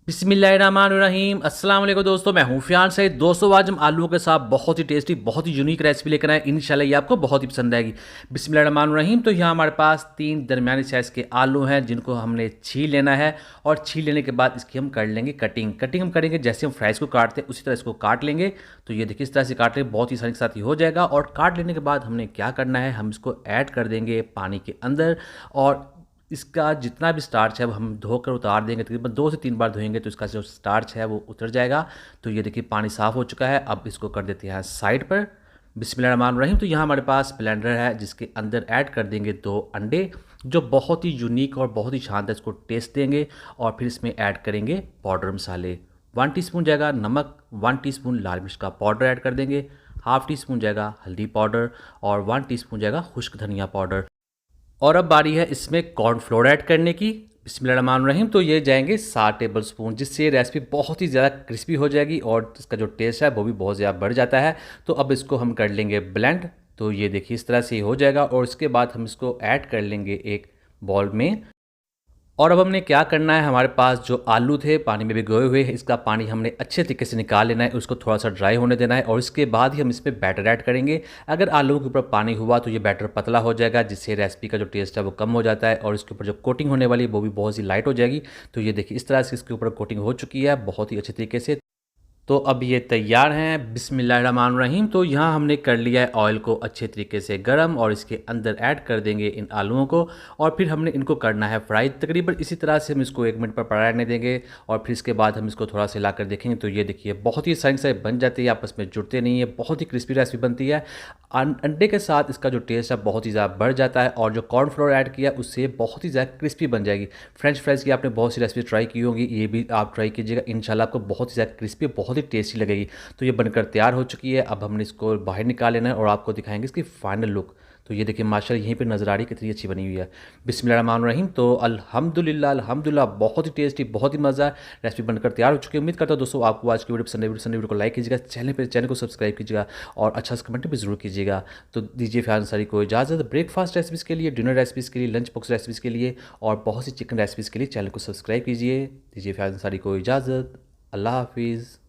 बिस्मिल्लाहिर्रहमानिर्रहीम अस्सलाम वालेकुम दोस्तों, मैं हूं फ़ियान सईद। दोस्तों आज हम आलूओं के साथ बहुत ही टेस्टी, बहुत ही यूनिक रेसिपी लेकर आए। इंशाल्लाह ये आपको बहुत ही पसंद आएगी। बिस्मिल्लाहिर्रहमानिर्रहीम। तो यहाँ हमारे पास 3 दरमियानी साइज़ के आलू हैं जिनको हमने छील लेना है और छील लेने के बाद इसकी हम कर लेंगे कटिंग हम करेंगे जैसे हम फ्राइज़ को काटते हैं उसी तरह इसको काट लेंगे। तो ये देखिए इस तरह से काट लेंगे, बहुत ही आसानी के साथ ही हो जाएगा। और काट लेने के बाद हमने क्या करना है, हम इसको ऐड कर देंगे पानी के अंदर और इसका जितना भी स्टार्च है वो हम धोकर उतार देंगे। तकरीबन 2 से 3 बार धोएंगे तो इसका जो स्टार्च है वो उतर जाएगा। तो ये देखिए पानी साफ़ हो चुका है। अब इसको कर देते हैं साइड पर। बिस्मिल्लाहिर्रहमानिर्रहीम। तो यहाँ हमारे पास ब्लेंडर है जिसके अंदर ऐड कर देंगे 2 अंडे जो बहुत ही यूनिक और बहुत ही शानदार इसको टेस्ट देंगे। और फिर इसमें ऐड करेंगे पाउडर मसाले। 1 टीस्पून जाएगा नमक, 1 टीस्पून लाल मिर्च का पाउडर ऐड कर देंगे, हाफ़ टी स्पून जाएगा हल्दी पाउडर और 1 टीस्पून जाएगा खुश्क धनिया पाउडर। और अब बारी है इसमें कॉर्नफ्लोर ऐड करने की। बिस्मिल्लाहिर्रहमानिर्रहीम। तो ये जाएंगे 7 टेबल स्पून, जिससे ये रेसिपी बहुत ही ज़्यादा क्रिस्पी हो जाएगी और इसका जो टेस्ट है वो भी बहुत ज़्यादा बढ़ जाता है। तो अब इसको हम कर लेंगे ब्लेंड। तो ये देखिए इस तरह से हो जाएगा और इसके बाद हम इसको ऐड कर लेंगे एक बॉल में। और अब हमने क्या करना है, हमारे पास जो आलू थे पानी में भिगोए हुए, इसका पानी हमने अच्छे तरीके से निकाल लेना है, उसको थोड़ा सा ड्राई होने देना है और इसके बाद ही हम इसमें बैटर ऐड करेंगे। अगर आलू के ऊपर पानी हुआ तो ये बैटर पतला हो जाएगा, जिससे रेसिपी का जो टेस्ट है वो कम हो जाता है और इसके ऊपर जो कोटिंग होने वाली है वो भी बहुत सी लाइट हो जाएगी। तो ये देखिए इस तरह से इसके ऊपर कोटिंग हो चुकी है बहुत ही अच्छे तरीके से। तो अब ये तैयार हैं। बिस्मिल्लाहिर्रहमानिर्रहीम। तो यहाँ हमने कर लिया है ऑयल को अच्छे तरीके से गरम और इसके अंदर ऐड कर देंगे इन आलूओं को और फिर हमने इनको करना है फ्राई। तकरीबन इसी तरह से हम इसको 1 मिनट पर पड़ा रहने देंगे और फिर इसके बाद हम इसको थोड़ा सा हिला कर देखेंगे। तो ये देखिए बहुत ही आसानी से बन जाती है, आपस में जुड़ते नहीं है, बहुत ही क्रिस्पी रेसिपी बनती है। अंडे के साथ इसका जो टेस्ट है बहुत ही ज़्यादा बढ़ जाता है और जो कॉर्नफ्लोर ऐड किया उससे बहुत ही ज़्यादा क्रिस्पी बन जाएगी। फ्रेंच फ्राइज़ की आपने बहुत सी रेसिपी ट्राई की होंगी, ये भी आप ट्राई कीजिएगा, इंशाल्लाह आपको बहुत ही ज़्यादा क्रिस्पी बहुत ही टेस्टी लगेगी। तो ये बनकर तैयार हो चुकी है। अब हमने इसको बाहर निकाल लेना है और आपको दिखाएंगे इसकी फाइनल लुक। तो ये देखिए माशाल्लाह यहीं पे नज़र आ रही है कितनी अच्छी बनी हुई है। बिस्मिल्लाहिर्रहमानिर्रहीम। तो अल्हम्दुलिल्लाह बहुत ही टेस्टी, बहुत ही मज़ा है। रेसिपी बनकर तैयार हो चुकी है। उम्मीद करता हूँ दोस्तों आपको आज की वीडियो पसंद है। वीडियो को लाइक कीजिएगा, चैनल को सब्सक्राइब कीजिएगा और अच्छा सा कमेंट भी ज़रूर कीजिएगा। तो दीजिए फ़ियान सारी को इजाज़त। ब्रेकफास्ट रेसिपीज़ के लिए, डिनर रेसिपीज़ के लिए, लंच बॉक्स रेसिपीज़ के लिए और बहुत सी चिकन रेसिपीज़ के लिए चैनल को सब्सक्राइब कीजिए। दीजिए फ़ियान सारी को इजाज़त। अल्लाह हाफिज़।